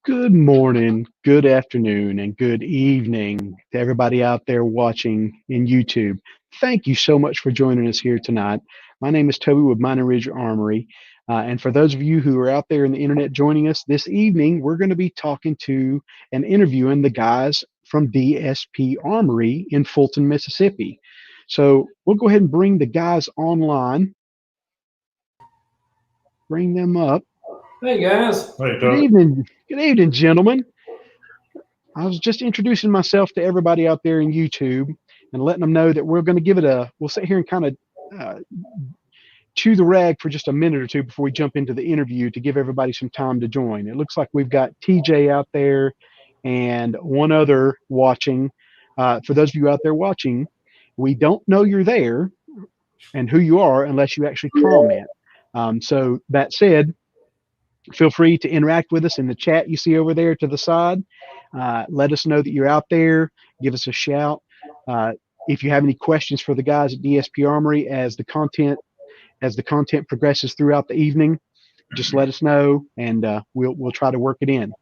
Good morning, good afternoon, and good evening to everybody out there watching in YouTube. Thank you so much for joining us here tonight. My name is Toby with Mining Ridge Armory. And for those of you who are out there in the internet joining us this evening, we're going to be talking to and interviewing the guys from DSP Armory in Fulton, Mississippi. So we'll go ahead and bring the guys online, bring them up. Hey guys. Hey, Good Toby. evening. Good evening, gentlemen. I was just introducing myself to everybody out there in YouTube and letting them know that we're going to give it we'll sit here and kind of uh, chew the rag for just a minute or two before we jump into the interview to give everybody some time to join. It looks like we've got TJ out there and one other watching. For those of you out there watching, we don't know you're there and who you are unless you actually comment. So that said, feel free to interact with us in the chat you see over there to the side. Let us know that you're out there. Give us a shout. If you have any questions for the guys at DSP Armory as the content progresses throughout the evening, just let us know, and we'll try to work it in.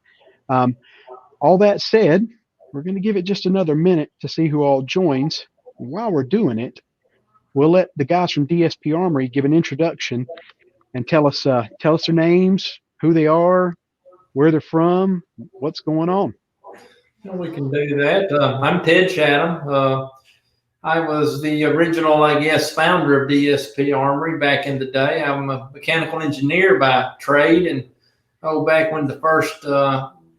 All that said, we're going to give it just another minute to see who all joins. While we're doing it, we'll let the guys from DSP Armory give an introduction and tell us their names, who they are, where they're from, what's going on. We can do that. I'm Ted Chatham. I was the original, founder of DSP Armory back in the day. I'm a mechanical engineer by trade, and back when the first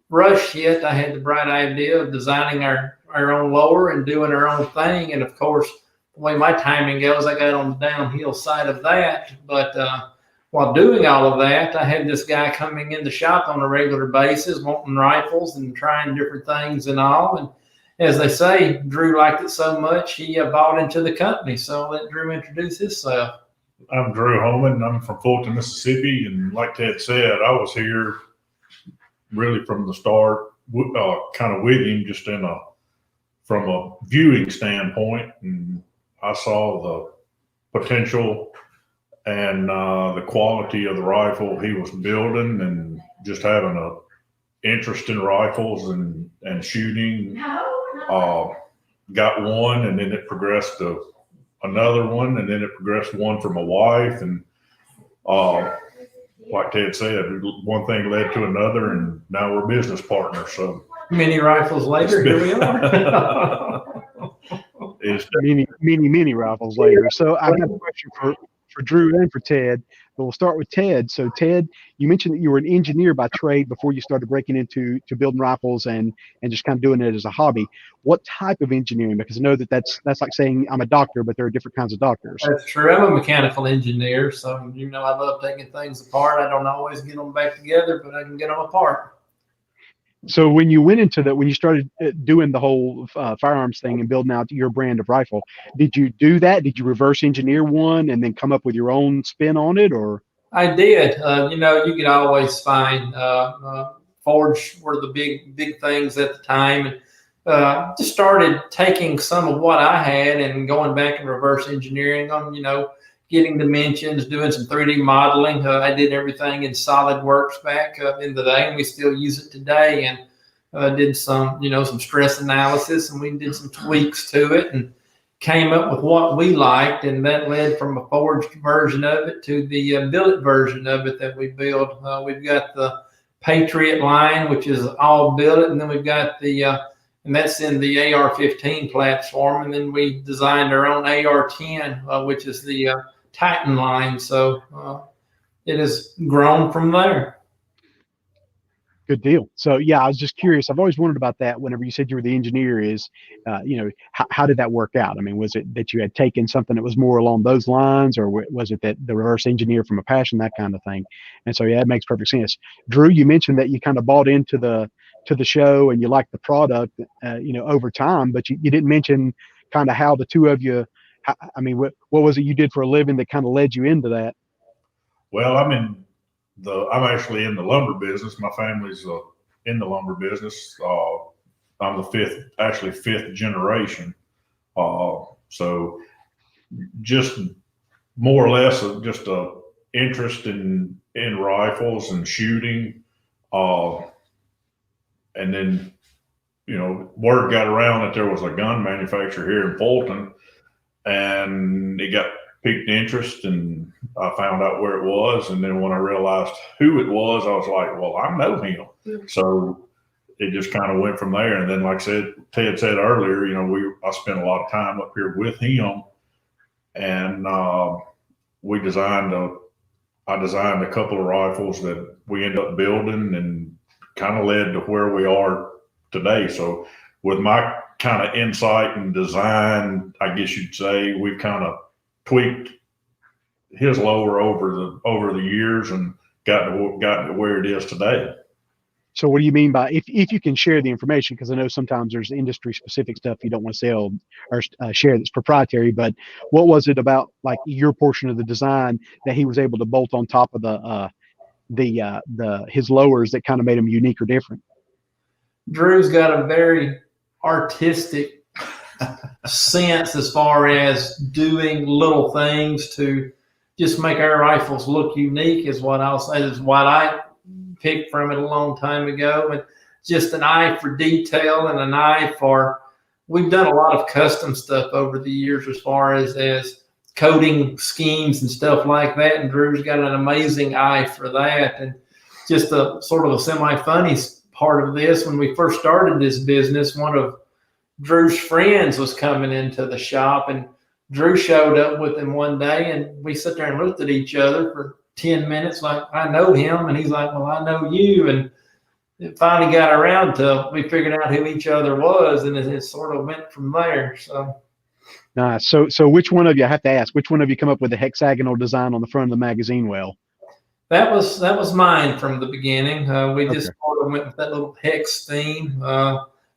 rush hit, I had the bright idea of designing our own lower and doing our own thing. And of course, the way my timing goes, I got on the downhill side of that. But while doing all of that, I had this guy coming in the shop on a regular basis, wanting rifles and trying different things and all. And as they say, Drew liked it so much, he bought into the company. So I'll let Drew introduce himself. I'm Drew Holman. I'm from Fulton, Mississippi. And like Ted said, I was here really from the start, kind of with him, just from a viewing standpoint. And I saw the potential and the quality of the rifle he was building, and just having a interest in rifles and shooting. Got one, and then it progressed to another one, and then it progressed one for my wife. And like Ted said, one thing led to another, and now we're business partners. So many rifles later, here we are. It's many rifles later. So I've got a question for Drew and for Ted, but we'll start with Ted. So Ted, you mentioned that you were an engineer by trade before you started breaking into building rifles and just kind of doing it as a hobby. What type of engineering? Because I know that's like saying I'm a doctor, but there are different kinds of doctors. That's true. I'm a mechanical engineer, so I love taking things apart. I don't always get them back together, but I can get them apart. So when you went into that, when you started doing the whole firearms thing and building out your brand of rifle, did you do that? Did you reverse engineer one and then come up with your own spin on it, or? I did. You could always find forge were the big things at the time. Just started taking some of what I had and going back and reverse engineering them. Getting dimensions, doing some 3D modeling. I did everything in SolidWorks back in the day, and we still use it today. And did some stress analysis, and we did some tweaks to it, and came up with what we liked, and that led from a forged version of it to the billet version of it that we build. We've got the Patriot line, which is all billet, and then we've got and that's in the AR-15 platform, and then we designed our own AR-10, which is the Titan line. So it has grown from there. Good deal. So yeah, I was just curious. I've always wondered about that. Whenever you said you were the engineer, how did that work out? I mean, was it that you had taken something that was more along those lines, or was it that the reverse engineer from a passion, that kind of thing? And so yeah, it makes perfect sense. Drew, you mentioned that you kind of bought into the show and you liked the product, over time, but you didn't mention kind of how the two of you. What was it you did for a living that kind of led you into that? Well, I'm actually in the lumber business. My family's in the lumber business. I'm the fifth generation. So just more or less just a interest in rifles and shooting. and then, word got around that there was a gun manufacturer here in Fulton, and it got piqued interest, and I found out where it was. And then when I realized who it was, I was like, well, I know him. So it just kind of went from there. And then, like Ted said earlier, I spent a lot of time up here with him, and I designed a couple of rifles that we ended up building, and kind of led to where we are today. So with my kind of insight and design, I guess you'd say, we've kind of tweaked his lower over the years and gotten to where it is today. So what do you mean by, if you can share the information, because I know sometimes there's industry specific stuff you don't want to sell or share that's proprietary, but what was it about, like, your portion of the design that he was able to bolt on top of his lowers that kind of made them unique or different? Drew's got a very artistic sense as far as doing little things to just make our rifles look unique, is what I'll say, is what I picked from it a long time ago. And just an eye for detail, and an eye for, we've done a lot of custom stuff over the years as far as coding schemes and stuff like that. And Drew's got an amazing eye for that. And just a sort of a semi-funny part of this, when we first started this business, one of Drew's friends was coming into the shop, and Drew showed up with him one day, and we sat there and looked at each other for 10 minutes like, I know him, and he's like, well, I know you. And it finally got around to, we figured out who each other was, and it sort of went from there. So nice. So which one of you, I have to ask, which one of you come up with the hexagonal design on the front of the magazine well? that was mine from the beginning. We just sort of went with that little hex theme,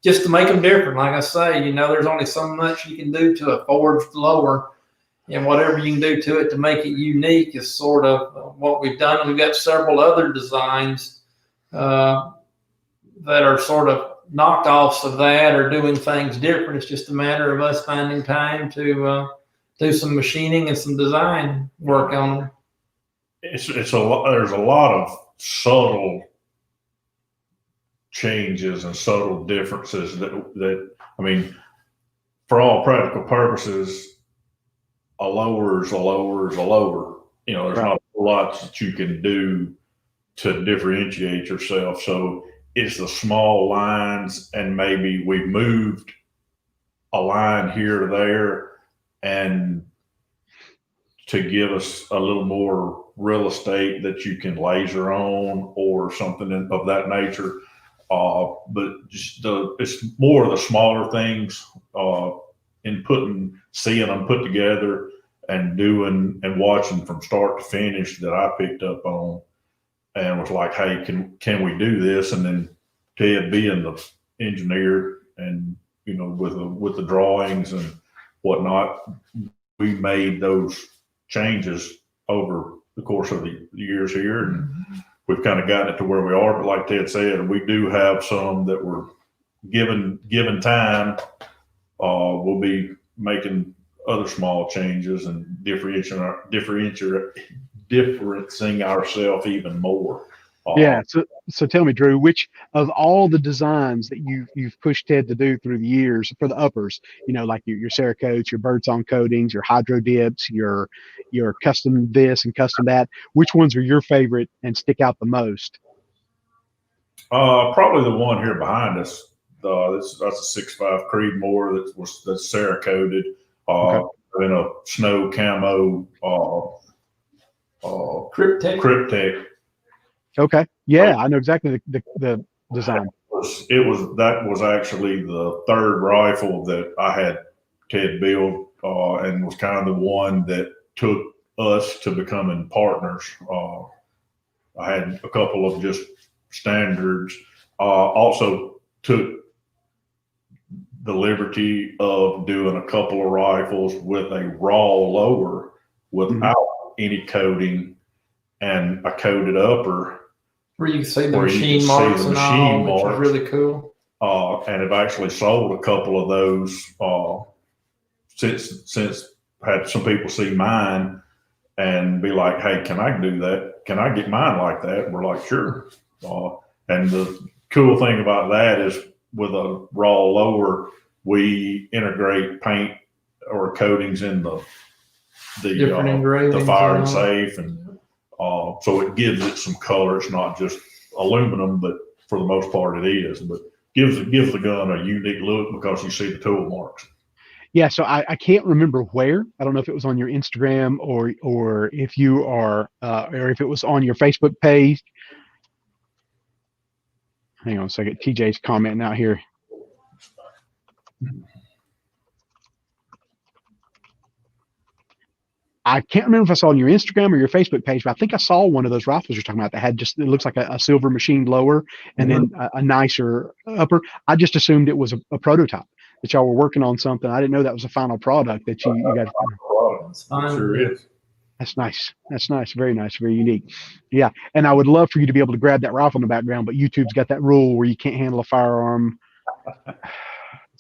just to make them different. Like I say, there's only so much you can do to a forged lower, and whatever you can do to it to make it unique is sort of what we've done. And we've got several other designs that are sort of knockoffs of that, or doing things different. It's just a matter of us finding time to do some machining and some design work on them. It's a lot. There's a lot of subtle changes and subtle differences that I mean, for all practical purposes, a lower is a lower is a lower. There's not a lot that you can do to differentiate yourself. So it's the small lines, and maybe we've moved a line here or there, and to give us a little more real estate that you can laser on or something of that nature. But just it's more of the smaller things in seeing them put together and doing and watching from start to finish that I picked up on, and was like, hey, can we do this? And then Ted being the engineer, and with the drawings and whatnot, we made those changes over the course of the years here, and we've kind of gotten it to where we are. But like Ted said, we do have some that we're given time. We'll be making other small changes and differentiating ourselves even more. Yeah. So tell me, Drew, which of all the designs that you've pushed Ted to do through the years for the uppers, like your Cerakotes, your birdsong coatings, your hydro dips, your custom this and custom that, which ones are your favorite and stick out the most? Probably the one here behind us. That's a 6.5 Creedmoor that's Cerakoted, in a snow camo, Cryptek. Okay. Yeah, I know exactly the design. That was actually the third rifle that I had Ted build, and was kind of the one that took us to becoming partners. I had a couple of just standards. Also took the liberty of doing a couple of rifles with a raw lower without any coating, and a coated upper, where you can see the machine marks and all, which is really cool. And have actually sold a couple of those since had some people see mine and be like, hey, can I do that? Can I get mine like that? And we're like, sure. And cool thing about that is with a raw lower, we integrate paint or coatings in the fire and safe, and so it gives it some color. It's not just aluminum, but for the most part it is. But gives the gun a unique look because you see the tool marks. Yeah, so I can't remember where. I don't know if it was on your Instagram or if you are or if it was on your Facebook page. Hang on a second. TJ's commenting out here. I can't remember if I saw on your Instagram or your Facebook page, but I think I saw one of those rifles you're talking about that had just, it looks like a silver machined lower and then a nicer upper. I just assumed it was a prototype, that y'all were working on something. I didn't know that was a final product that you got. Sure is. That's nice. That's nice. Very nice. Very unique. Yeah. And I would love for you to be able to grab that rifle in the background, but YouTube's got that rule where you can't handle a firearm.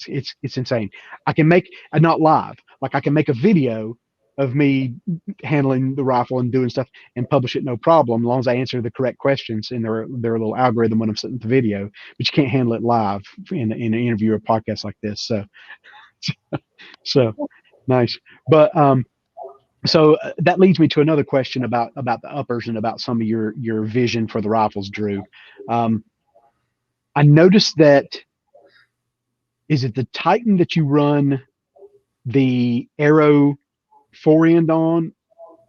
It's insane. I can make, not live, like I can make a video of me handling the rifle and doing stuff and publish it no problem, as long as I answer the correct questions in their little algorithm when I'm setting the video. But you can't handle it live in an interview or podcast like this. So nice. But so that leads me to another question about the uppers and about some of your vision for the rifles, Drew. I noticed that, is it the Titan that you run the Arrow forend on?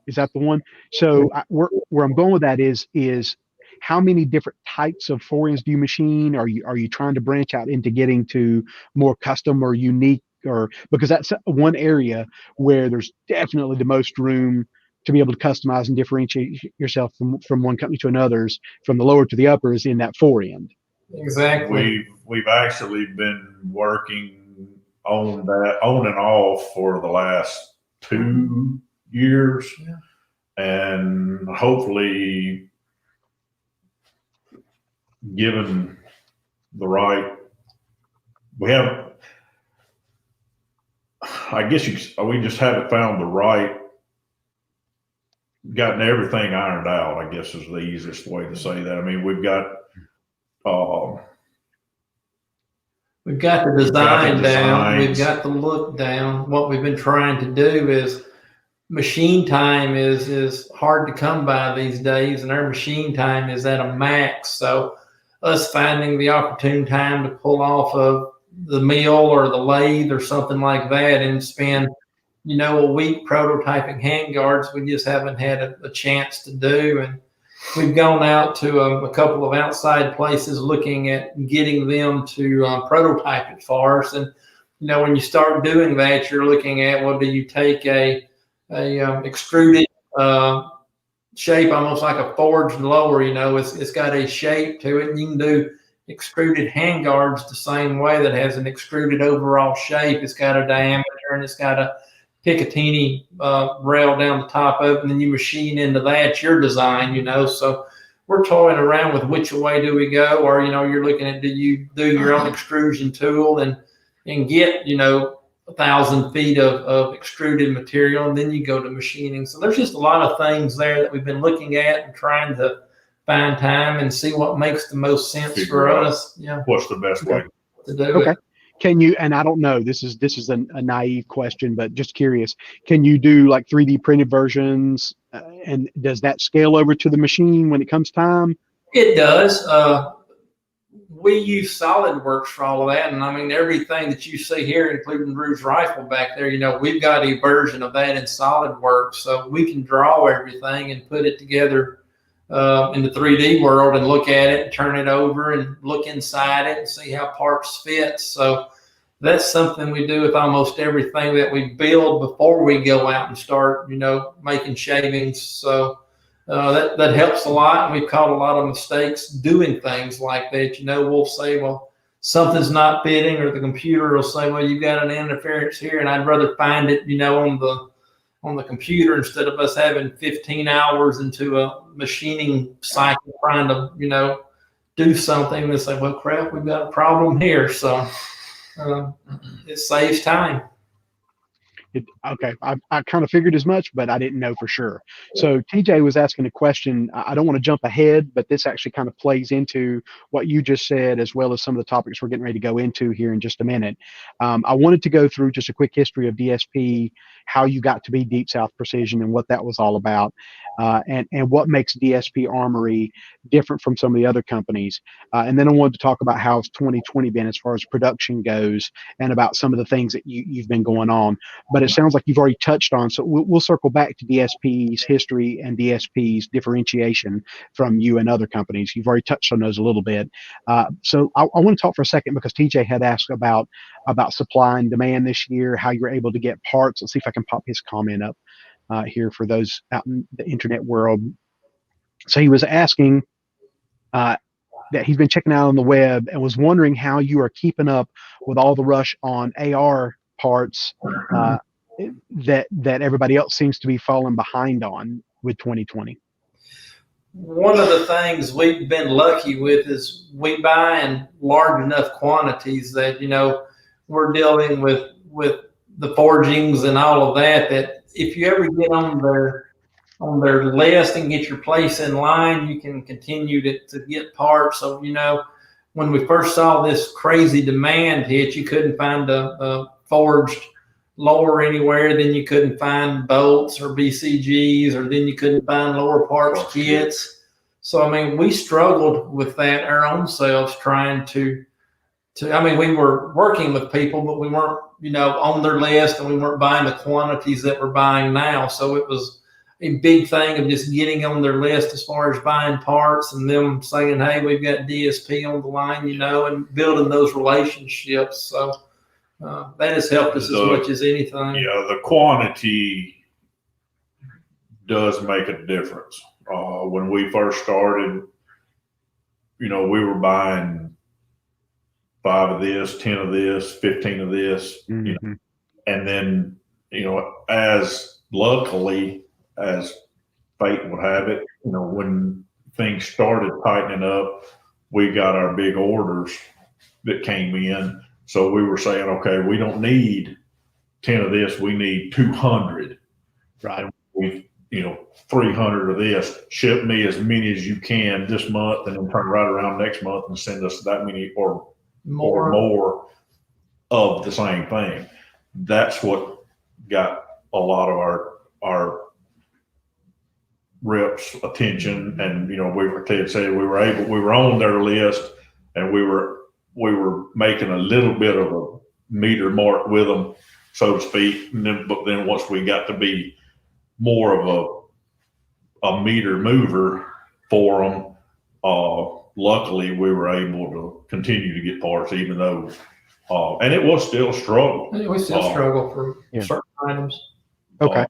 Is that the one? So where I'm going with that is how many different types of forends do you machine? Are you trying to branch out into getting to more custom or unique, or because that's one area where there's definitely the most room to be able to customize and differentiate yourself from one company to another's, from the lower to the upper, is in that forend. Exactly. We've actually been working on that on and off for the last 2 years, and hopefully given the right, we have, I guess we just haven't found the right, gotten everything ironed out, I guess is the easiest way to say that. I mean, we've got the design down, we've got the look down. What we've been trying to do is, machine time is hard to come by these days, and our machine time is at a max. So us finding the opportune time to pull off of the mill or the lathe or something like that and spend, a week prototyping handguards, we just haven't had a chance to do. And we've gone out to a couple of outside places looking at getting them to prototype it for us. And, when you start doing that, you're looking at, well, do you take a extruded shape, almost like a forged lower, it's got a shape to it, and you can do extruded handguards the same way, that has an extruded overall shape. It's got a diameter and it's got a Picatinny rail down the top of it, and then you machine into that your design, so we're toying around with which way do we go, or you're looking at, do you do your own extrusion tool and get 1,000 feet of extruded material, and then you go to machining. So there's just a lot of things there that we've been looking at and trying to find time and see what makes the most sense for us. Yeah, what's the best way to do okay. it. Can you, and I don't know, this is a naive question, but just curious, can you do like 3D printed versions, and does that scale over to the machine when it comes time? It does. We use SolidWorks for all of that, and I mean, everything that you see here, including Drew's rifle back there, we've got a version of that in SolidWorks, so we can draw everything and put it together in the 3D world and look at it and turn it over and look inside it and see how parts fit. So that's something we do with almost everything that we build before we go out and start, making shavings. So that helps a lot. We've caught a lot of mistakes doing things like that. We'll say, well, something's not fitting, or the computer will say, well, you've got an interference here, and I'd rather find it, on the computer instead of us having 15 hours into a machining cycle trying to, do something. They say, well, crap, we've got a problem here. So it saves time. Okay, I kind of figured as much, but I didn't know for sure. So TJ was asking a question. I don't want to jump ahead, but this actually kind of plays into what you just said, as well as some of the topics we're getting ready to go into here in just a minute. I wanted to go through just a quick history of DSP, how you got to be Deep South Precision, and what that was all about, and what makes DSP Armory different from some of the other companies. And then I wanted to talk about how 2020 been as far as production goes, and about some of the things that you've been going on. But it sounds like you've already touched on, so we'll circle back to DSP's history and DSP's differentiation from you and other companies. You've already touched on those a little bit. So I want to talk for a second, because TJ had asked about supply and demand this year, how you're able to get parts. Let's see if I can pop his comment up here for those out in the internet world. So he was asking that he's been checking out on the web and was wondering how you are keeping up with all the rush on AR parts that everybody else seems to be falling behind on with 2020. One of the things we've been lucky with is we buy in large enough quantities that, we're dealing with the forgings and all of that if you ever get on their list and get your place in line, you can continue to get parts. So, when we first saw this crazy demand hit, you couldn't find a forged lower anywhere, then you couldn't find bolts or BCGs, or then you couldn't find lower parts kits. So, we struggled with that our own selves, trying to we were working with people, but we weren't, on their list, and we weren't buying the quantities that we're buying now. So it was a big thing of just getting on their list as far as buying parts, and them saying, hey, we've got DSP on the line, and building those relationships. So that has helped us as much as anything. Yeah, the quantity does make a difference. When we first started, we were buying 5 of this, 10 of this, 15 of this, Mm-hmm. And then, as luckily as fate would have it, when things started tightening up, we got our big orders that came in. So we were saying, okay, we don't need 10 of this, we need 200. Right. And we, 300 of this, ship me as many as you can this month, and then turn right around next month and send us that many or more of the same thing. That's what got a lot of our reps' attention. And, Ted said, we were on their list, and we were making a little bit of a meter mark with them, so to speak. But then once we got to be more of a meter mover for them, luckily we were able to continue to get parts, even though, and it was still a struggle. We still struggle for certain items. Okay.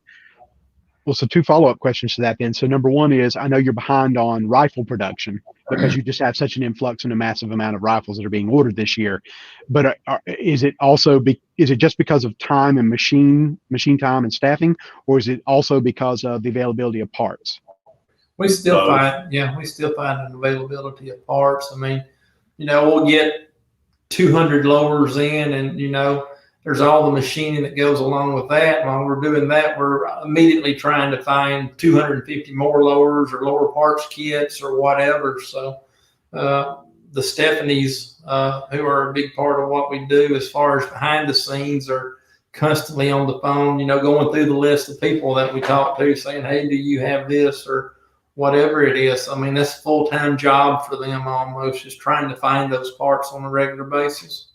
Well, so 2 follow-up questions to that then. So number 1 is, I know you're behind on rifle production because you just have such an influx and a massive amount of rifles that are being ordered this year. But is it also is it just because of time and machine time and staffing, or is it also because of the availability of parts? We still find an availability of parts. We'll get 200 lowers in, and there's all the machining that goes along with that. While we're doing that, we're immediately trying to find 250 more lowers or lower parts kits or whatever. So the Stephanies, who are a big part of what we do as far as behind the scenes, are constantly on the phone, going through the list of people that we talk to, saying, hey, do you have this, or whatever it is. That's a full-time job for them almost, just trying to find those parts on a regular basis.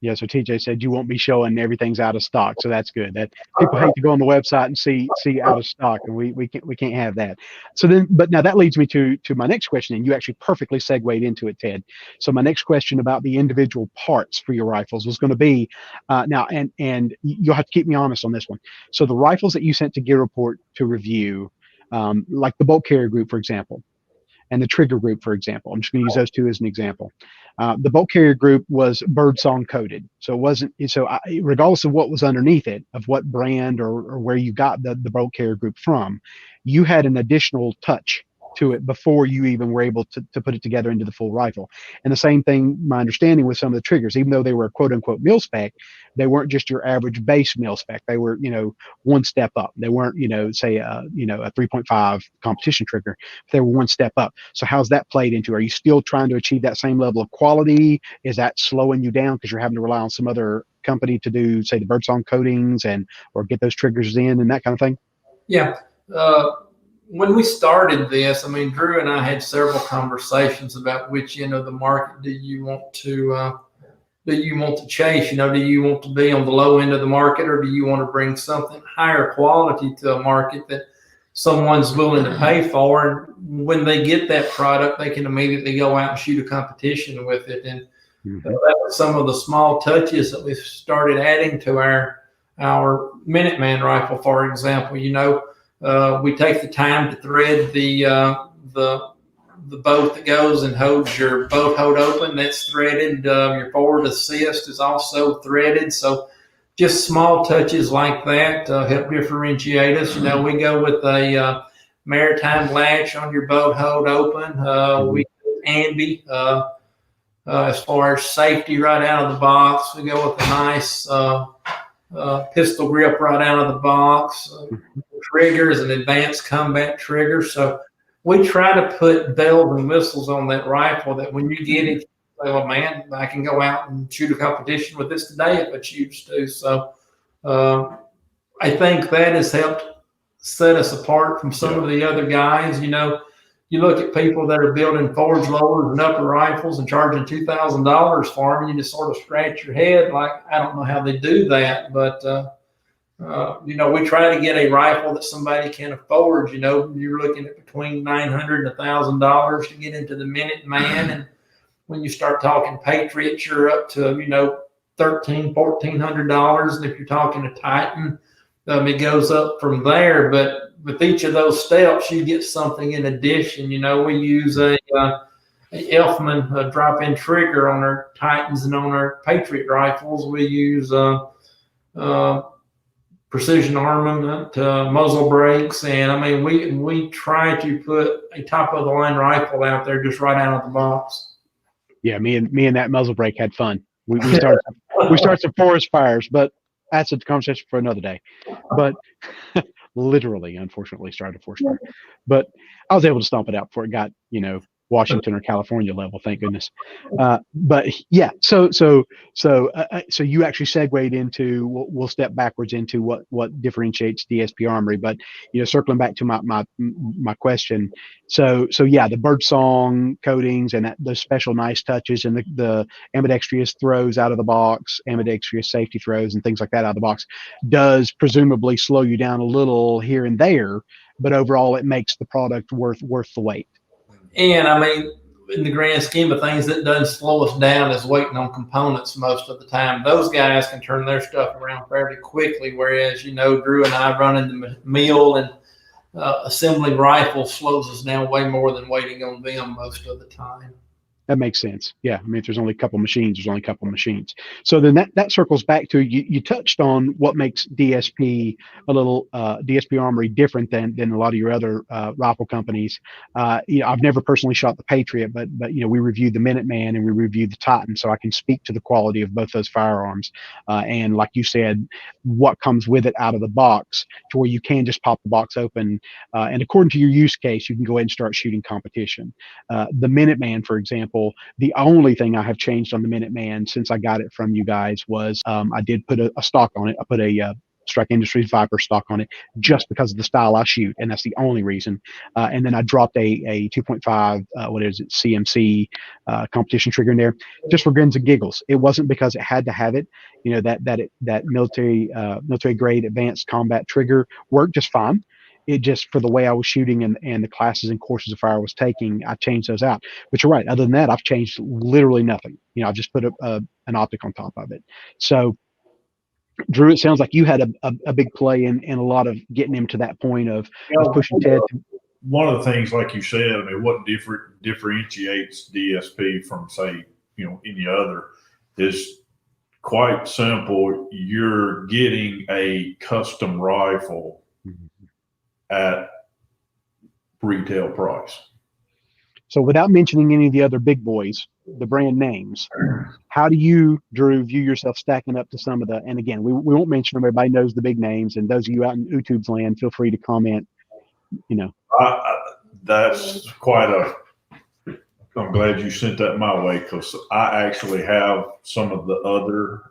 Yeah, so TJ said you won't be showing everything's out of stock, so that's good. That people hate to go on the website and see out of stock, and we can't have that. So then, but now that leads me to my next question, and you actually perfectly segued into it, Ted. So my next question about the individual parts for your rifles was going to be now, and you'll have to keep me honest on this one. So the rifles that you sent to Gear Report to review, like the bolt carrier group, for example, and the trigger group, for example. I'm just going to use those 2 as an example. The bolt carrier group was birdsong coated, so it wasn't. So regardless of what was underneath it, of what brand or where you got the bolt carrier group from, you had an additional touch to it before you even were able to put it together into the full rifle. And the same thing, my understanding, with some of the triggers, even though they were quote unquote mil spec, they weren't just your average base mil spec. They were, one step up. They weren't, say, a 3.5 competition trigger. They were one step up. So how's that played into? Are you still trying to achieve that same level of quality? Is that slowing you down because you're having to rely on some other company to do, say, the birdsong coatings or get those triggers in and that kind of thing? Yeah. When we started this, I mean, Drew and I had several conversations about which the market do you want to chase? Do you want to be on the low end of the market, or do you want to bring something higher quality to a market that someone's willing to pay for? And when they get that product, they can immediately go out and shoot a competition with it. And that was some of the small touches that we started adding to our Minuteman rifle, for example. We take the time to thread the bolt that goes and holds your boat hold open. That's threaded. Your forward assist is also threaded. So just small touches like that help differentiate us. We go with a maritime latch on your boat hold open. We do ambi as far as safety right out of the box. We go with a nice pistol grip right out of the box. Trigger is an advanced combat trigger. So we try to put bells and whistles on that rifle that when you get it, you say, oh man, I can go out and shoot a competition with this today if I choose to. So I think that has helped set us apart from some of the other guys. You look at people that are building forge loaders and upper rifles and charging $2,000 for them, and you just sort of scratch your head like, I don't know how they do that. But we try to get a rifle that somebody can afford. You're looking at between $900 and $1,000 to get into the Minuteman, and when you start talking Patriots, you're up to $1,300, $1,400, and if you're talking a Titan, it goes up from there. But with each of those steps, you get something in addition. We use a Elfman drop-in trigger on our Titans, and on our Patriot rifles, we use precision armament, muzzle brakes, and I mean we try to put a top of the line rifle out there just right out of the box. Yeah, me and that muzzle brake had fun. We started some forest fires, but that's a conversation for another day. But literally, unfortunately, started a forest fire. But I was able to stomp it out before it got Washington or California level, thank goodness. But yeah, so you actually segued into, we'll step backwards into what differentiates DSP Armory. But circling back to my question, so yeah, the birdsong coatings and those special nice touches, and the ambidextrous throws out of the box, ambidextrous safety throws and things like that out of the box, does presumably slow you down a little here and there, but overall it makes the product worth the wait. And I mean, in the grand scheme of things, that doesn't slow us down as waiting on components most of the time. Those guys can turn their stuff around fairly quickly, whereas, Drew and I running the mill and assembling rifles slows us down way more than waiting on them most of the time. That makes sense. Yeah. I mean, if there's only a couple machines, there's only a couple machines. So then that circles back to, you touched on what makes DSP DSP Armory different than a lot of your other rifle companies. I've never personally shot the Patriot, but we reviewed the Minuteman and we reviewed the Titan, so I can speak to the quality of both those firearms. And like you said, what comes with it out of the box, to where you can just pop the box open. And according to your use case, you can go ahead and start shooting competition. The Minuteman, for example, the only thing I have changed on the Minuteman since I got it from you guys was I did put a stock on it. I put a Strike Industries Viper stock on it just because of the style I shoot, and that's the only reason. And then I dropped a 2.5 CMC competition trigger in there just for grins and giggles. It wasn't because it had to have it. That military grade advanced combat trigger worked just fine. It just, for the way I was shooting and the classes and courses of fire I was taking, I changed those out. But you're right. Other than that, I've changed literally nothing. I just put an optic on top of it. So, Drew, it sounds like you had a big play in a lot of getting him to that point of pushing Ted. One of the things, like you said, I mean, what differentiates DSP from, say, any other is quite simple. You're getting a custom rifle at retail price. So without mentioning any of the other big boys, the brand names, how do you, Drew, view yourself stacking up to some of the, and again, we won't mention them, everybody knows the big names, and those of you out in YouTube's land, feel free to comment, That's quite I'm glad you sent that my way, because I actually have some of the other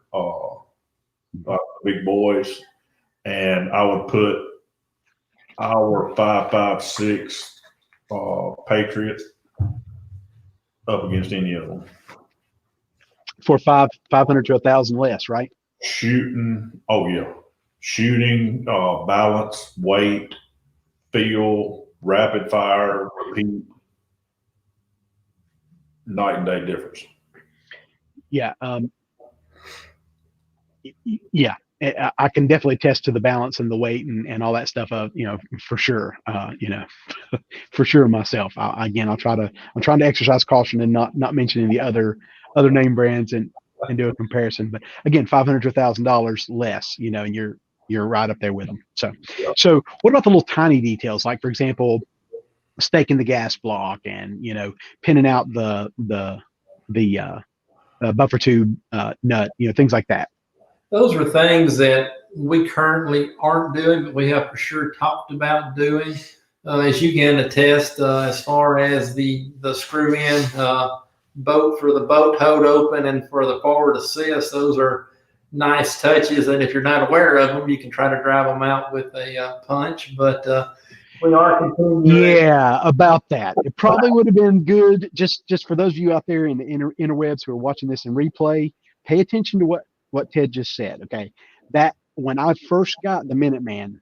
big boys, and I would put our 5.56 Patriot up against any of them. For 500 to 1,000 less, right? Shooting, shooting, balance, weight, feel, rapid fire, repeat, night and day difference. Yeah. Yeah. I can definitely attest to the balance and the weight and all that stuff for sure. For sure myself. I'm trying to exercise caution and not mentioning the other name brands and do a comparison. But again, $500 to $1,000 less, and you're right up there with them. So what about the little tiny details? Like, for example, staking the gas block and, pinning out the buffer tube nut, things like that. Those are things that we currently aren't doing, but we have for sure talked about doing. As you can attest, as far as the screw in boat for the boat hold open and for the forward assist, those are nice touches. And if you're not aware of them, you can try to drive them out with a punch. But we are continuing. Yeah, about that. It probably would have been good just for those of you out there in the interwebs who are watching this in replay. Pay attention to what Ted just said. Okay, that when I first got the Minuteman,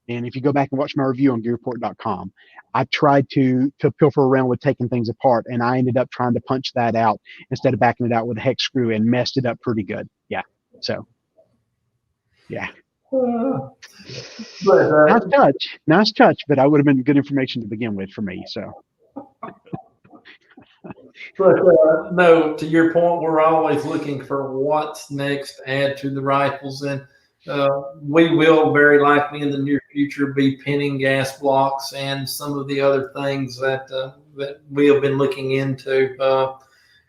and if you go back and watch my review on gearreport.com, I tried to pilfer around with taking things apart, and I ended up trying to punch that out instead of backing it out with a hex screw and messed it up pretty good. Yeah. So, yeah. Nice touch, but I would have been good information to begin with for me. So. But no, to your point, we're always looking for what's next to add to the rifles, and we will very likely in the near future be pinning gas blocks and some of the other things that we have been looking into.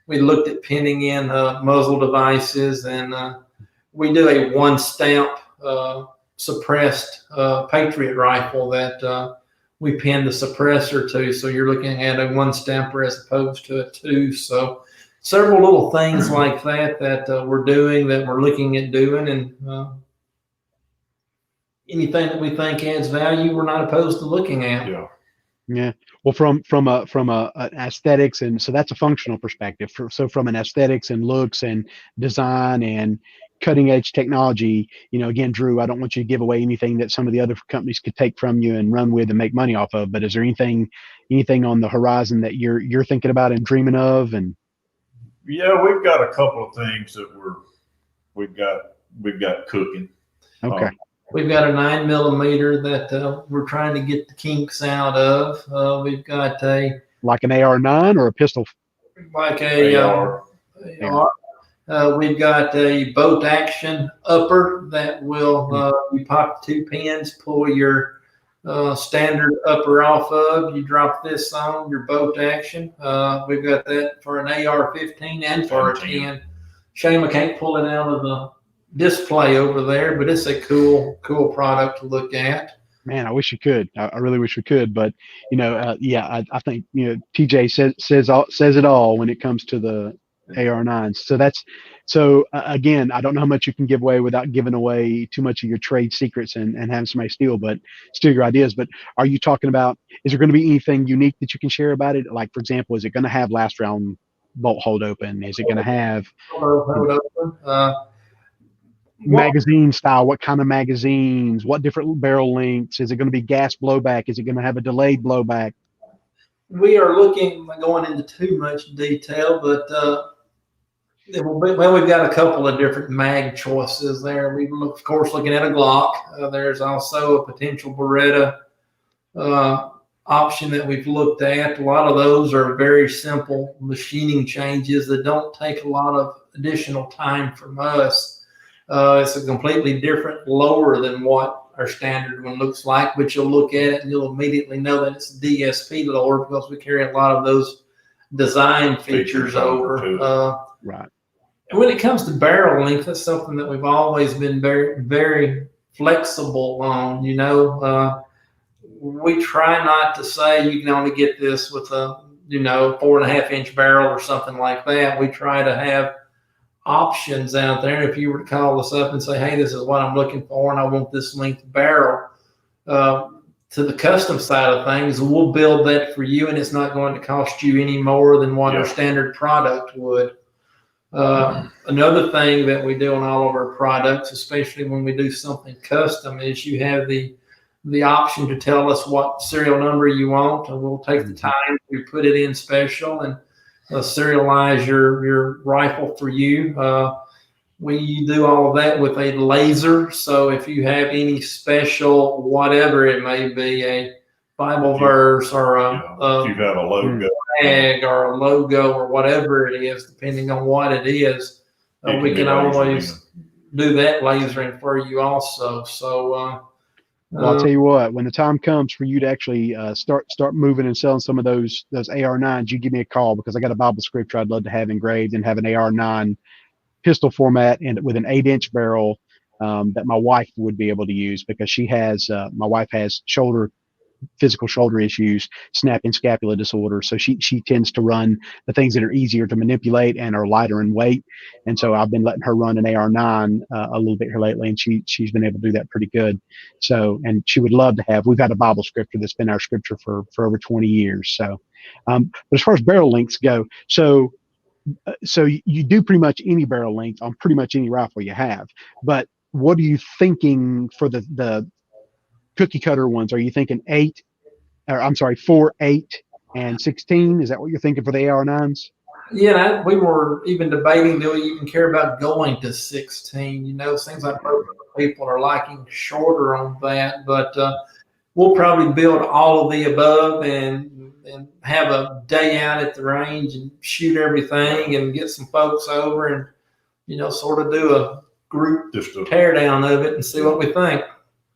We looked at pinning in muzzle devices, and we do a one stamp suppressed Patriot rifle that we pin the suppressor to. So you're looking at a one stamper as opposed to a two. So several little things like that we're doing, that we're looking at doing, and anything that we think adds value, we're not opposed to looking at. Yeah. Well, from a aesthetics, and so that's a functional perspective. So from an aesthetics and looks and design and cutting edge technology, again, Drew, I don't want you to give away anything that some of the other companies could take from you and run with and make money off of. But is there anything on the horizon that you're thinking about and dreaming of? And yeah, we've got a couple of things that we've got cooking. Okay. We've got a 9mm that we're trying to get the kinks out of. We've got like an AR-9 or a pistol? Like a AR. We've got a boat action upper that will you pop 2 pins, pull your standard upper off of. You drop this on your boat action. We've got that for an AR-15 and for a 10. Shame I can't pull it out of the display over there, but it's a cool product to look at. Man, I wish you could. I really wish we could, but I think TJ says it all when it comes to the AR-9s. So again, I don't know how much you can give away without giving away too much of your trade secrets and having somebody steal your ideas. But are you talking about, is there going to be anything unique that you can share about it? Like, for example, is it going to have last round bolt hold open? Is it going to have magazine style? What kind of magazines? What different barrel lengths? Is it going to be gas blowback? Is it going to have a delayed blowback? We are looking, going into too much detail, but we've got a couple of different mag choices there. We look, of course, looking at a Glock. There's also a potential Beretta option that we've looked at. A lot of those are very simple machining changes that don't take a lot of additional time from us. It's a completely different lower than what our standard one looks like, but you'll look at it and you'll immediately know that it's DSP lower because we carry a lot of those design features over. Right. When it comes to barrel length, that's something that we've always been very, very flexible on. We try not to say you can only get this with a 4.5-inch barrel or something like that. We try to have options out there. And if you were to call us up and say, hey, this is what I'm looking for and I want this length barrel, to the custom side of things, we'll build that for you, and it's not going to cost you any more than what our standard product would. Another thing that we do on all of our products, especially when we do something custom, is you have the option to tell us what serial number you want, and we'll take the time to put it in special and serialize your rifle for you. We do all of that with a laser. So if you have any special, whatever it may be, a Bible verse or if you have a logo tag or a logo or whatever it is, depending on what it is, we can always do that lasering for you also. So well, I'll tell you what, when the time comes for you to actually start moving and selling some of those AR9s, you give me a call, because I got a Bible scripture I'd love to have engraved and have an AR9 pistol format and with an 8-inch barrel that my wife would be able to use, because my wife has physical shoulder issues, snapping scapula disorder. So she tends to run the things that are easier to manipulate and are lighter in weight. And so I've been letting her run an AR9 a little bit here lately, and she's been able to do that pretty good. So, and she would love to have, we've had a Bible scripture that's been our scripture for over 20 years. So, but as far as barrel lengths go, so you do pretty much any barrel length on pretty much any rifle you have. But what are you thinking for the cookie cutter ones? Are you thinking 4, 8, and 16? Is that what you're thinking for the AR9s? Yeah, we were even debating, do we even care about going to 16? It seems like most people are liking shorter on that, but we'll probably build all of the above and have a day out at the range and shoot everything and get some folks over and, sort of do a group tear down of it and see what we think.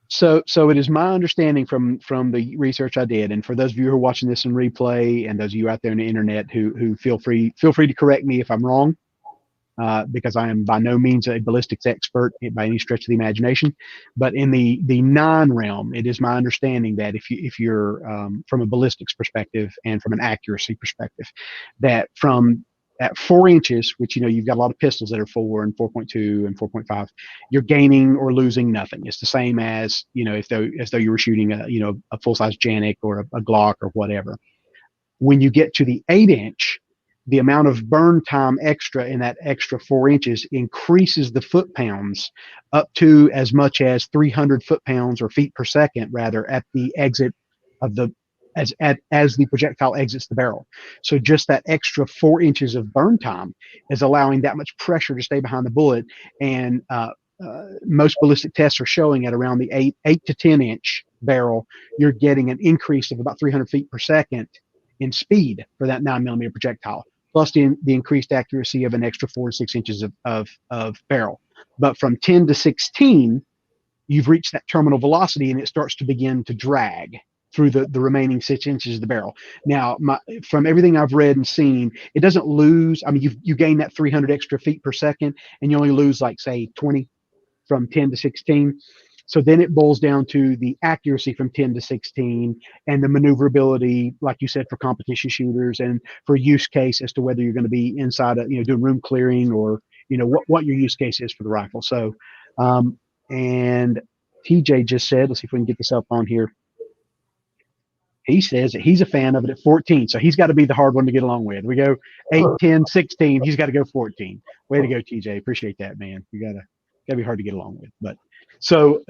So it is my understanding from the research I did, and for those of you who are watching this in replay, and those of you out there on the internet who feel free to correct me if I'm wrong, because I am by no means a ballistics expert by any stretch of the imagination. But in the 9 realm, it is my understanding that if you're from a ballistics perspective and from an accuracy perspective, that at 4 inches, which you've got a lot of pistols that are 4 and 4.2 and 4.5, you're gaining or losing nothing. It's the same as as though you were shooting a full-size Janik or a Glock or whatever. When you get to the 8-inch, the amount of burn time extra in that extra 4 inches increases the foot-pounds up to as much as 300 foot-pounds or feet per second, rather, at the exit of as the projectile exits the barrel. So just that extra 4 inches of burn time is allowing that much pressure to stay behind the bullet. And most ballistic tests are showing at around the 8 to 10 inch barrel, you're getting an increase of about 300 feet per second in speed for that 9mm projectile, plus the increased accuracy of an extra 4 to 6 inches of barrel. But from 10 to 16, you've reached that terminal velocity, and it starts to begin to drag through the remaining 6 inches of the barrel. Now, from everything I've read and seen, it doesn't lose. I mean, you gain that 300 extra feet per second, and you only lose like, say, 20 from 10 to 16. So then it boils down to the accuracy from 10 to 16 and the maneuverability, like you said, for competition shooters and for use case as to whether you're going to be inside, doing room clearing or, what your use case is for the rifle. So, and TJ just said, let's see if we can get this up on here. He says that he's a fan of it at 14. So he's got to be the hard one to get along with. We go 8, 10, 16. He's got to go 14. Way to go, TJ. Appreciate that, man. You gotta be hard to get along with. But so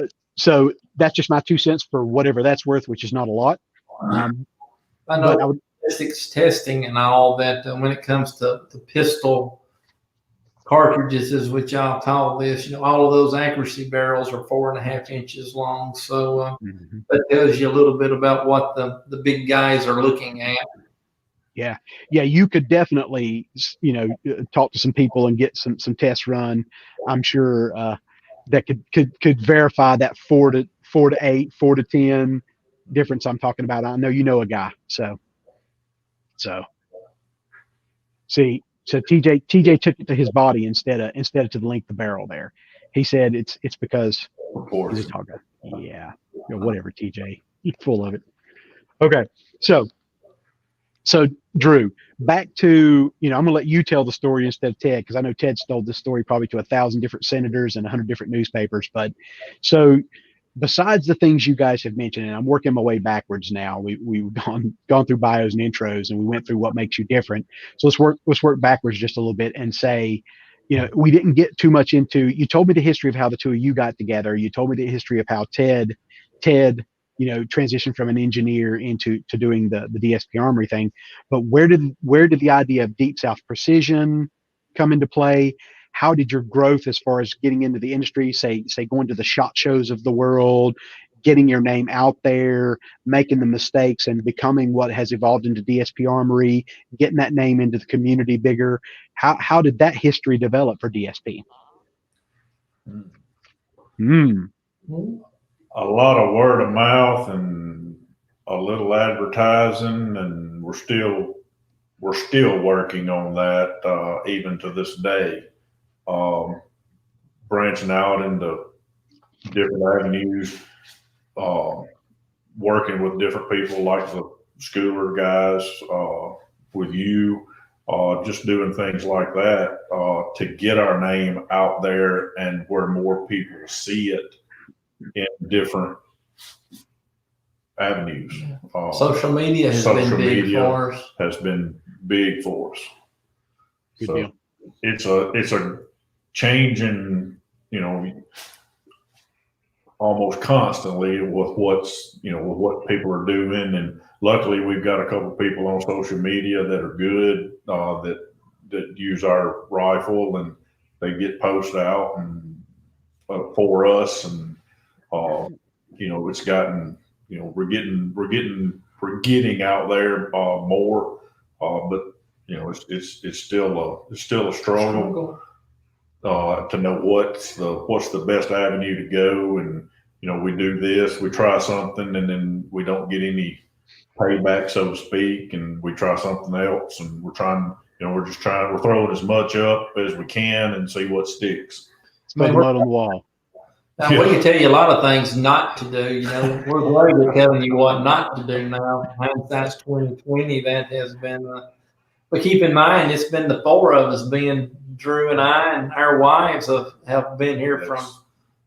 that's just my 2 cents for whatever that's worth, which is not a lot. I know ballistics testing and all that when it comes to pistol cartridges, is what y'all call this. All of those accuracy barrels are 4.5 inches long. So that tells you a little bit about what the big guys are looking at. Yeah. You could definitely, talk to some people and get some tests run. I'm sure that could verify that 4 4 to 8, 4 to 10 difference I'm talking about. I know you know a guy. So see, so TJ took it to his body instead of to the length of the barrel there. He said it's because Of course. he's a tall guy. Yeah. Whatever, TJ. You're full of it. Okay. So Drew, back to, I'm going to let you tell the story instead of Ted, because I know Ted told this story probably to 1,000 different senators and 100 different newspapers. But so besides the things you guys have mentioned, and I'm working my way backwards now, we've gone through bios and intros, and we went through what makes you different. So let's work backwards just a little bit and say, we didn't get too much into, you told me the history of how the two of you got together. You told me the history of how Ted transitioned from an engineer into doing the DSP Armory thing. But where did the idea of Deep South Precision come into play? How did your growth as far as getting into the industry, say going to the SHOT Shows of the world, getting your name out there, making the mistakes and becoming what has evolved into DSP Armory, getting that name into the community bigger? How did that history develop for DSP? A lot of word of mouth and a little advertising, and we're still working on that even to this day. Branching out into different avenues, working with different people like the Schooler guys, with you, just doing things like that to get our name out there and where more people see it in different avenues. Social media has been big for us. Has been big for us. Good so deal. It's a change in, almost constantly with with what people are doing. And luckily we've got a couple of people on social media that are good, that use our rifle, and they get posts out and for us. And it's gotten, we're getting out there more, but it's still a struggle to know what's the best avenue to go. And we do this, we try something, and then we don't get any payback, so to speak, and we try something else, and we're throwing as much up as we can and see what sticks. Throw the mud on the wall. Now, we can tell you a lot of things not to do. We're great at telling you what not to do now. Hindsight's 2020. That has been. But keep in mind, it's been the four of us, being Drew and I, and our wives have been here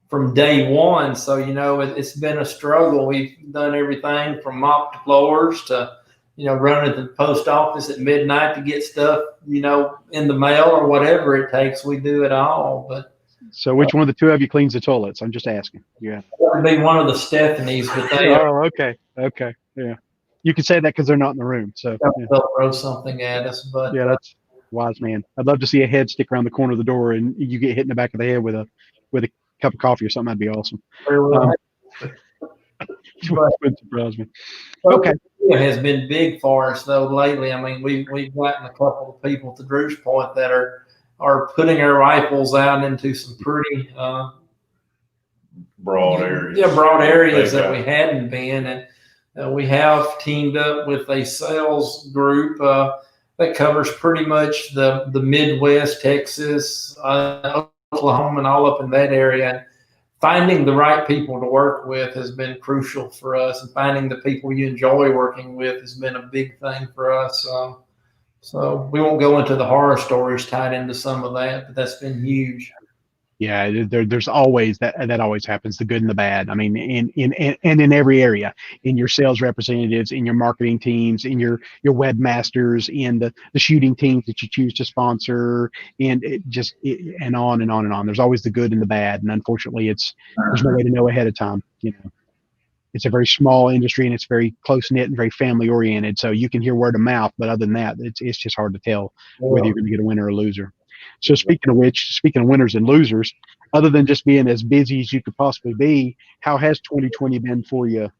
from day one. So it's been a struggle. We've done everything from mop to floors to running to the post office at midnight to get stuff in the mail or whatever it takes. We do it all, but. So which one of the two of you cleans the toilets? I'm just asking. Yeah. That would be one of the Stephanies, but they okay. Yeah. You can say that because they're not in the room. So they'll throw something at us. But yeah, that's wise man. I'd love to see a head stick around the corner of the door and you get hit in the back of the head with a cup of coffee or something. That'd be awesome. Wouldn't surprise me. Okay. It has been big for us though lately. I mean, we've gotten a couple of people, to Drew's point, that are putting our rifles out into some pretty broad areas. Yeah, broad areas that we hadn't been. And we have teamed up with a sales group that covers pretty much the Midwest, Texas, Oklahoma, and all up in that area. And finding the right people to work with has been crucial for us, and finding the people you enjoy working with has been a big thing for us. So we won't go into the horror stories tied into some of that, but that's been huge. Yeah, there's always that always happens, the good and the bad. I mean, in every area, in your sales representatives, in your marketing teams, in your webmasters, in the shooting teams that you choose to sponsor, and and on and on and on. There's always the good and the bad, and unfortunately, there's no way to know ahead of time. It's a very small industry, and it's very close knit and very family oriented. So you can hear word of mouth, but other than that, it's just hard to tell whether you're going to get a winner or a loser. So speaking of winners and losers, other than just being as busy as you could possibly be, how has 2020 been for you?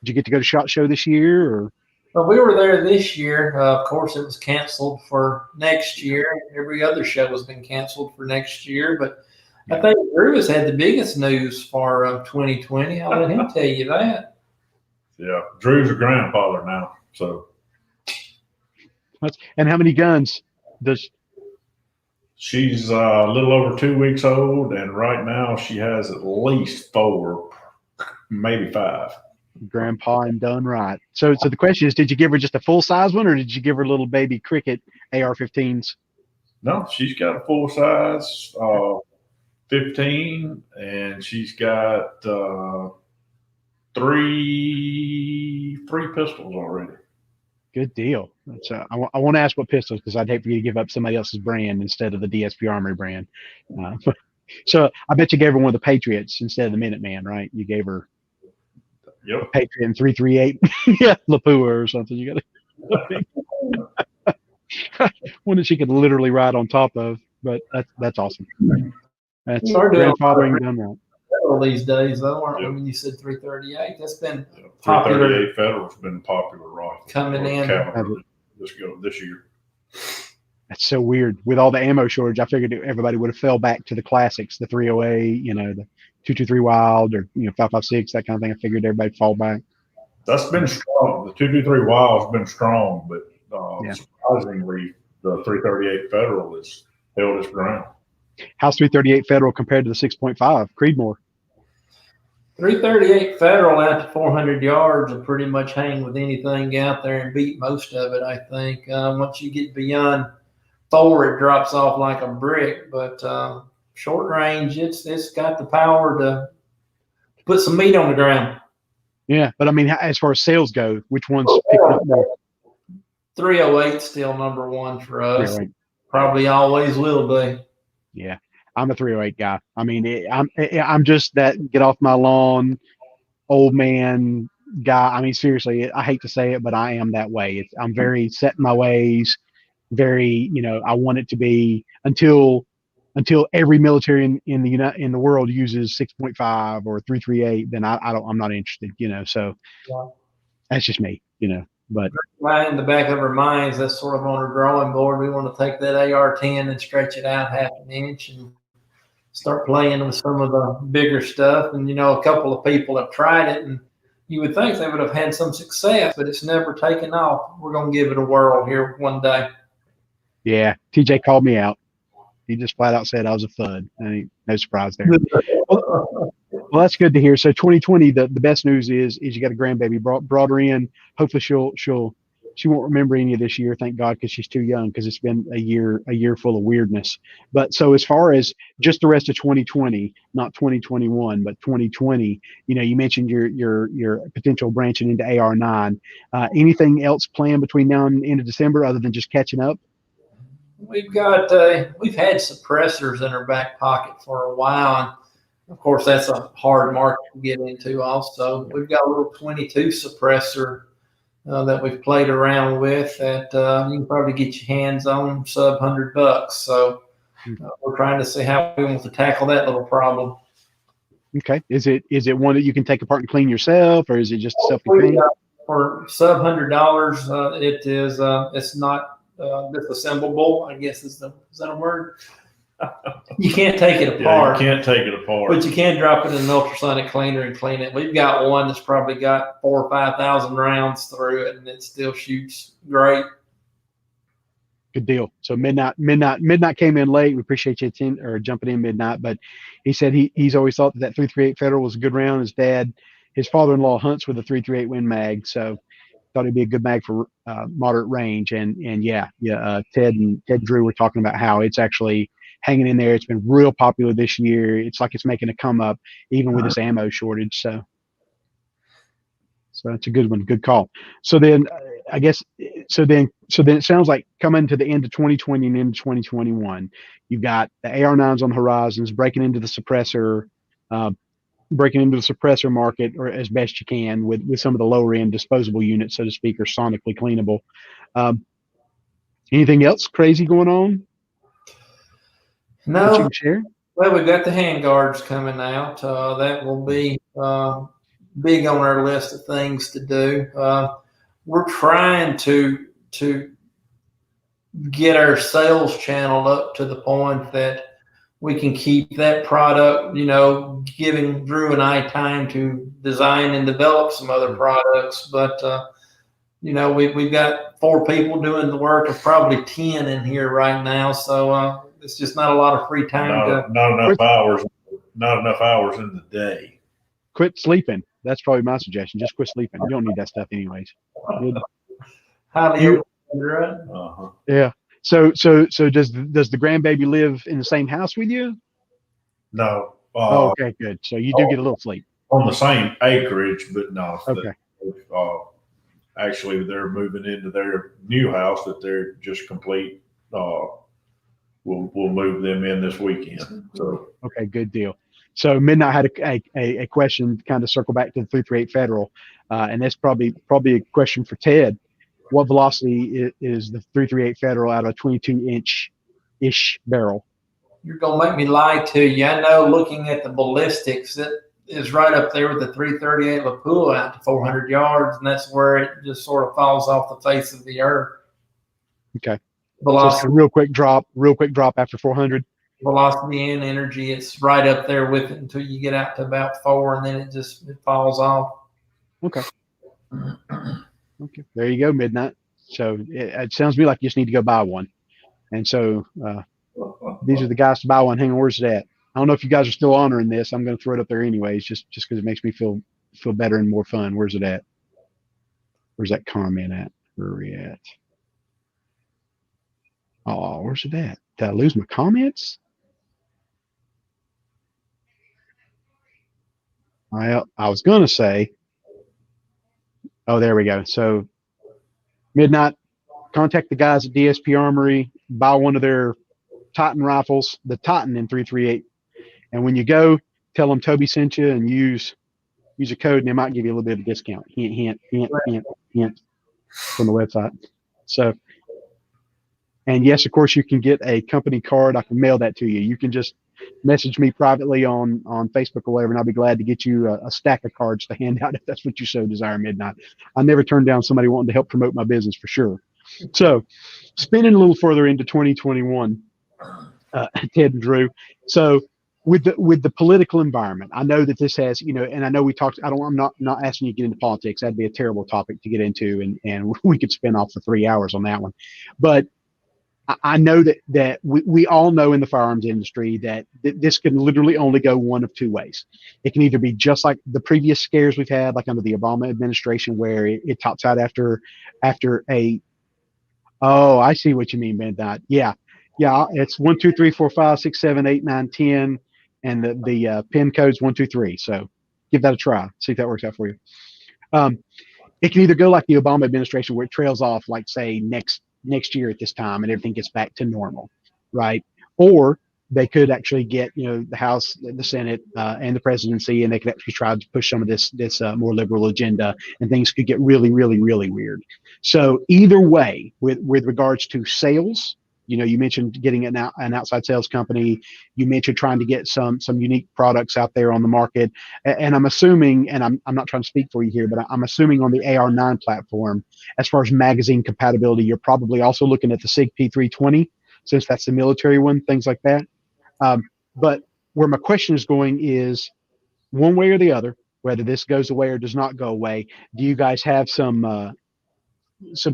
Did you get to go to SHOT Show this year? Or? Well, we were there this year. Of course, it was canceled for next year. Every other show has been canceled for next year. But I think Drew has had the biggest news for 2020. I'll let him tell you that. Yeah, Drew's a grandfather now, so. And how many guns does? She's a little over 2 weeks old, and right now she has at least 4, maybe 5. Grandpa and done right. So the question is, did you give her just a full size one, or did you give her little baby Cricket AR-15s? No, she's got a full size 15, and she's got 3 pistols already. Good deal. That's, I want to ask what pistols, because I'd hate for you to give up somebody else's brand instead of the DSP Armory brand. So I bet you gave her one of the Patriots instead of the Minuteman, right? You gave her a Patriot and 338, yeah, Lapua or something. You got one that she could literally ride on top of. But that's awesome. That's grandfathering done right. Federal these days, though, aren't we? When you said 338, that's been 338 Federal's been popular, right? Coming in this year. That's so weird. With all the ammo shortage, I figured everybody would have fell back to the classics, the 308, the 223 Wild, or 5.56, that kind of thing. I figured everybody'd fall back. That's been strong. The 223 Wild's been strong, but surprisingly, the 338 Federal has held its ground. How's 338 Federal compared to the 6.5 Creedmoor? 338 Federal out to 400 yards will pretty much hang with anything out there and beat most of it, I think. Once you get beyond 4, it drops off like a brick. But short range, it's got the power to put some meat on the ground. Yeah, but I mean, as far as sales go, which one's picking up more? 308 still number 1 for us. Probably always will be. Yeah, I'm a 308 guy. I mean, I'm just that get off my lawn, old man guy. I mean, seriously, I hate to say it, but I am that way. I'm very set in my ways. Very, I want it to be until every military in the world uses 6.5 or 338. Then I'm not interested. So that's just me. But in the back of our minds, that's sort of on our drawing board. We want to take that AR-10 and stretch it out half an inch and start playing with some of the bigger stuff. And, a couple of people have tried it, and you would think they would have had some success, but it's never taken off. We're going to give it a whirl here one day. Yeah, TJ called me out. He just flat out said I was a FUD. No surprise there. Well, that's good to hear. So 2020, the best news is you got a grandbaby. Brought her in. Hopefully she won't remember any of this year. Thank God, because she's too young. Because it's been a year full of weirdness. But so as far as just the rest of 2020, not 2021, but 2020. You mentioned your potential branching into AR9. Anything else planned between now and the end of December other than just catching up? We've had suppressors in our back pocket for a while. And of course, that's a hard market to get into also. We've got a little 22 suppressor that we've played around with that you can probably get your hands on sub $100. So we're trying to see how we want to tackle that little problem. Okay. Is it one that you can take apart and clean yourself, or is it just self-contained? For sub $100, it is. It's not disassemblable, I guess is that a word? You can't take it apart. Yeah, you can't take it apart. But you can drop it in an ultrasonic cleaner and clean it. We've got one that's probably got 4,000 or 5,000 rounds through it, and it still shoots great. Good deal. So midnight came in late. We appreciate you jumping in midnight. But he said he's always thought that 338 Federal was a good round. His father-in-law hunts with a 338 Win Mag, so thought it'd be a good mag for moderate range. And Ted and Drew were talking about how it's actually hanging in there. It's been real popular this year. It's like it's making a come up even with this ammo shortage. So that's a good one. Good call. So then I guess so then it sounds like coming to the end of 2020 and into 2021, you've got the AR9s on the horizons, breaking into the suppressor market, or as best you can with some of the lower end disposable units, so to speak, or sonically cleanable. Anything else crazy going on? No. That you can share? Well, we've got the hand guards coming out. That will be big on our list of things to do. We're trying to get our sales channel up to the point that we can keep that product, giving Drew and I time to design and develop some other products. But, we've got 4 people doing the work of probably 10 in here right now. So it's just not a lot of free time. Not enough hours. Not enough hours in the day. Quit sleeping. That's probably my suggestion. Just quit sleeping. You don't need that stuff anyways. Highly Yeah. So does the grandbaby live in the same house with you? No. Okay, good. So you do get a little sleep on the same acreage, but no. Okay. Actually, they're moving into their new house that they're just complete. We'll move them in this weekend. So okay, good deal. So Midnight had a question to kind of circle back to the 338 Federal, and that's probably a question for Ted. What velocity is the 338 Federal out of a 22-inch-ish barrel? You're going to make me lie to you. I know looking at the ballistics, it is right up there with the 338 Lapua out to 400 yards, and that's where it just sort of falls off the face of the earth. Okay. Velocity. So it's a real quick drop after 400. Velocity and energy, it's right up there with it until you get out to about 4, and then it falls off. Okay. Okay, there you go, Midnight. So it sounds to me like you just need to go buy one. And so these are the guys to buy one. Hang on, where's it at? I don't know if you guys are still honoring this. I'm going to throw it up there anyways, just because it makes me feel better and more fun. Where's it at? Where's that comment at? Where are we at? Oh, where's it at? Did I lose my comments? I was going to say, oh, there we go. So Midnight, contact the guys at DSP Armory, buy one of their Titan rifles, the Titan in 338. And when you go, tell them Toby sent you and use a code, and they might give you a little bit of a discount. Hint from the website. So, and yes, of course, you can get a company card. I can mail that to you. You can just message me privately on Facebook or whatever, and I'll be glad to get you a stack of cards to hand out if that's what you so desire, Midnight. I never turn down somebody wanting to help promote my business for sure. So spinning a little further into 2021, Ted and Drew. So with the political environment, I know that this has, and I know we talked, I'm not asking you to get into politics. That'd be a terrible topic to get into, and we could spin off for 3 hours on that one. But I know that we all know in the firearms industry that this can literally only go one of 2 ways. It can either be just like the previous scares we've had, like under the Obama administration, where it tops out after a, oh, I see what you mean, Ben. Yeah, it's 1, 2, 3, 4, 5, 6, 7, 8, 9, 10, and the pin code's 1, 2, 3. So give that a try. See if that works out for you. It can either go like the Obama administration, where it trails off, like say next year at this time, and everything gets back to normal, right? Or they could actually get, the House, the Senate, and the presidency, and they could actually try to push some of this more liberal agenda, and things could get really, really, really weird. So either way, with regards to sales, you mentioned getting an outside sales company. You mentioned trying to get some unique products out there on the market. And I'm assuming, and I'm not trying to speak for you here, but I'm assuming on the AR9 platform, as far as magazine compatibility, you're probably also looking at the SIG P320, since that's the military one, things like that. But where my question is going is, one way or the other, whether this goes away or does not go away, do you guys have some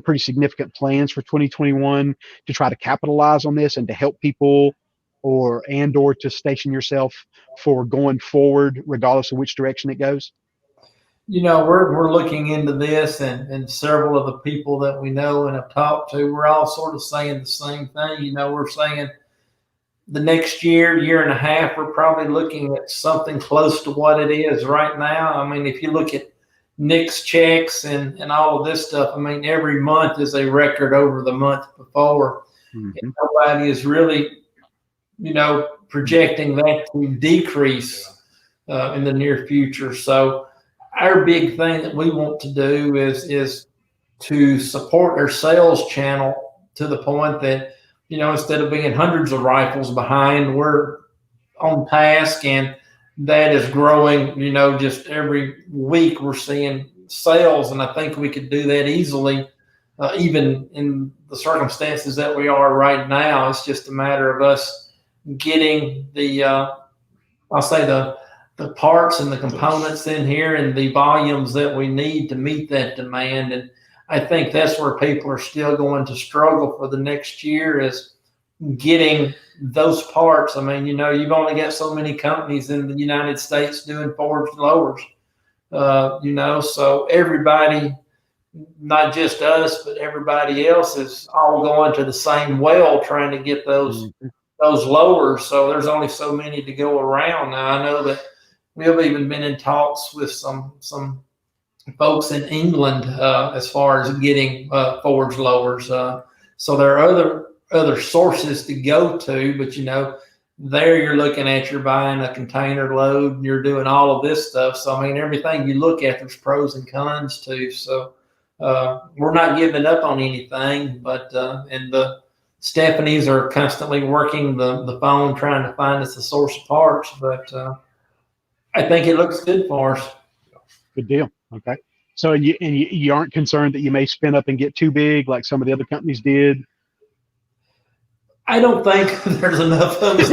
pretty significant plans for 2021 to try to capitalize on this and to help people or to station yourself for going forward, regardless of which direction it goes? We're looking into this, and several of the people that we know and have talked to, we're all sort of saying the same thing. We're saying the next year and a half, we're probably looking at something close to what it is right now. I mean, if you look at Nick's checks and all of this stuff, I mean, every month is a record over the month before. Mm-hmm. And nobody is really, projecting that to decrease in the near future. So our big thing that we want to do is to support our sales channel to the point that, instead of being hundreds of rifles behind, we're on task, and that is growing, just every week we're seeing sales. And I think we could do that easily, even in the circumstances that we are right now. It's just a matter of us getting the I'll say the parts and the components in here and the volumes that we need to meet that demand. And I think that's where people are still going to struggle for the next year, is getting those parts. I mean, you've only got so many companies in the United States doing forged lowers, so everybody, not just us, but everybody else is all going to the same well trying to get those lowers. So there's only so many to go around. Now, I know that we've even been in talks with some folks in England as far as getting forged lowers. So there are other sources to go to, but there you're looking at, you're buying a container load and you're doing all of this stuff. So I mean, everything you look at, there's pros and cons to. So we're not giving up on anything, but and the Stephanies are constantly working the phone trying to find us a source of parts. But I think it looks good for us. Good deal. Okay. So you aren't concerned that you may spin up and get too big like some of the other companies did? I don't think there's enough of us.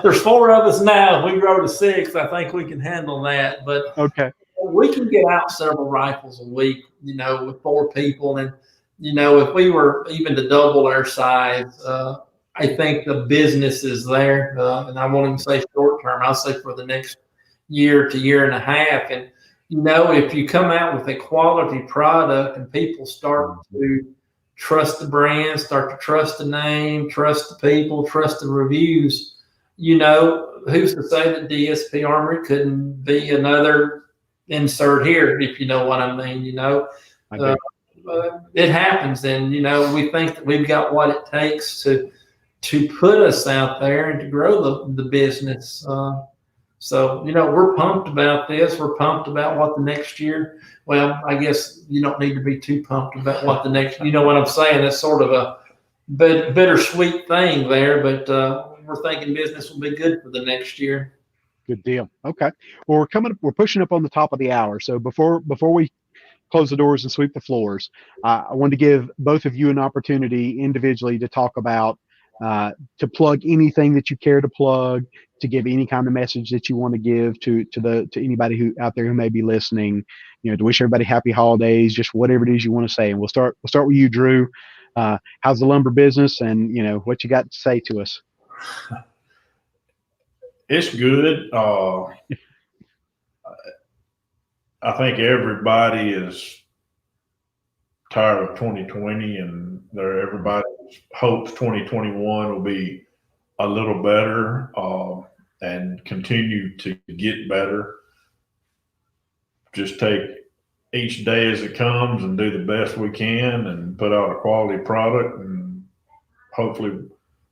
There's 4 of us now. If we grow to 6, I think we can handle that. But okay, we can get out several rifles a week, with 4 people. And, if we were even to double our size, I think the business is there. And I won't even say short term. I'll say for the next year to year and a half. And, if you come out with a quality product and people start to trust the brand, start to trust the name, trust the people, trust the reviews, who's to say that DSP Armory couldn't be another insert here, if you know what I mean, it happens. And, we think that we've got what it takes to put us out there and to grow the business. So, we're pumped about this. We're pumped about what the next year, well, I guess you don't need to be too pumped about what the next, you know what I'm saying? It's sort of a bittersweet thing there, but we're thinking business will be good for the next year. Good deal. Okay. Well, we're pushing up on the top of the hour. So before we close the doors and sweep the floors, I wanted to give both of you an opportunity individually to talk about, to plug anything that you care to plug, to give any kind of message that you want to give to anybody who out there who may be listening, to wish everybody happy holidays, just whatever it is you want to say. And we'll start with you, Drew. How's the lumber business, and what you got to say to us? It's good. I think everybody is tired of 2020, and everybody hopes 2021 will be a little better and continue to get better. Just take each day as it comes and do the best we can and put out a quality product. And hopefully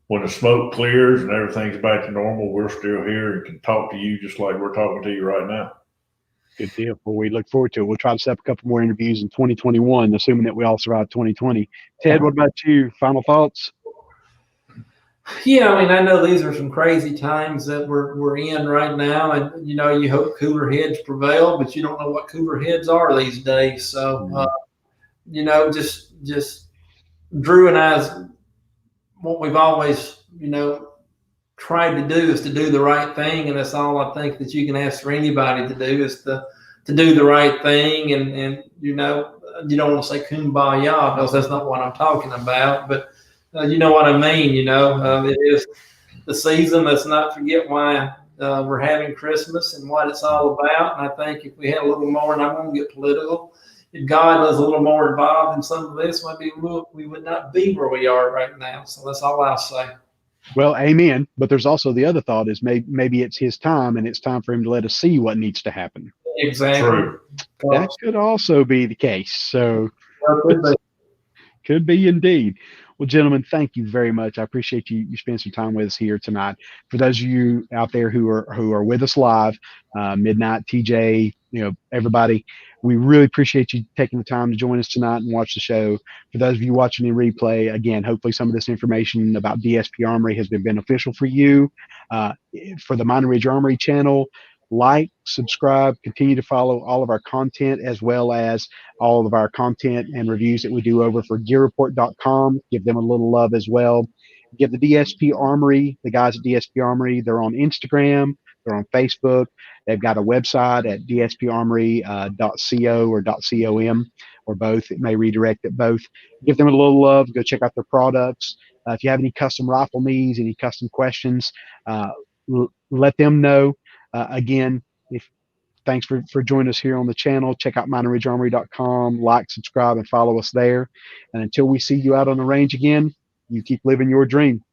when the smoke clears and everything's back to normal, we're still here and can talk to you just like we're talking to you right now. Good deal. Well, we look forward to it. We'll try to set up a couple more interviews in 2021, assuming that we all survive 2020. Ted, what about you? Final thoughts? Yeah, I mean, I know these are some crazy times that we're in right now, and you hope cooler heads prevail, but you don't know what cooler heads are these days. So, just Drew and I's, what we've always tried to do is to do the right thing, and that's all I think that you can ask for anybody to do, is to do the right thing. And you don't want to say kumbaya, because that's not what I'm talking about, but you know what I mean. It is the season. Let's not forget why we're having Christmas and what it's all about. And I think if we had a little more, and I won't get political, if God was a little more involved in some of this, maybe we would not be where we are right now. So that's all I'll say. Well, amen. But there's also the other thought is maybe it's his time, and it's time for him to let us see what needs to happen. Exactly. True. That could also be the case. So could be indeed. Well, gentlemen, thank you very much. I appreciate you spending some time with us here tonight. For those of you out there who are with us live, Midnight, TJ, everybody, we really appreciate you taking the time to join us tonight and watch the show. For those of you watching in replay, again, hopefully some of this information about DSP Armory has been beneficial for you. For the Mining Ridge Armory channel, like, subscribe, continue to follow all of our content, as well as all of our content and reviews that we do over for gearreport.com. Give them a little love as well. Give the DSP Armory, the guys at DSP Armory, they're on Instagram, they're on Facebook. They've got a website at dsparmory.co or .com or both. It may redirect at both. Give them a little love. Go check out their products. If you have any custom rifle needs, any custom questions, let them know. Again, thanks for joining us here on the channel. Check out miningridgearmory.com. Like, subscribe, and follow us there. And until we see you out on the range again, you keep living your dream.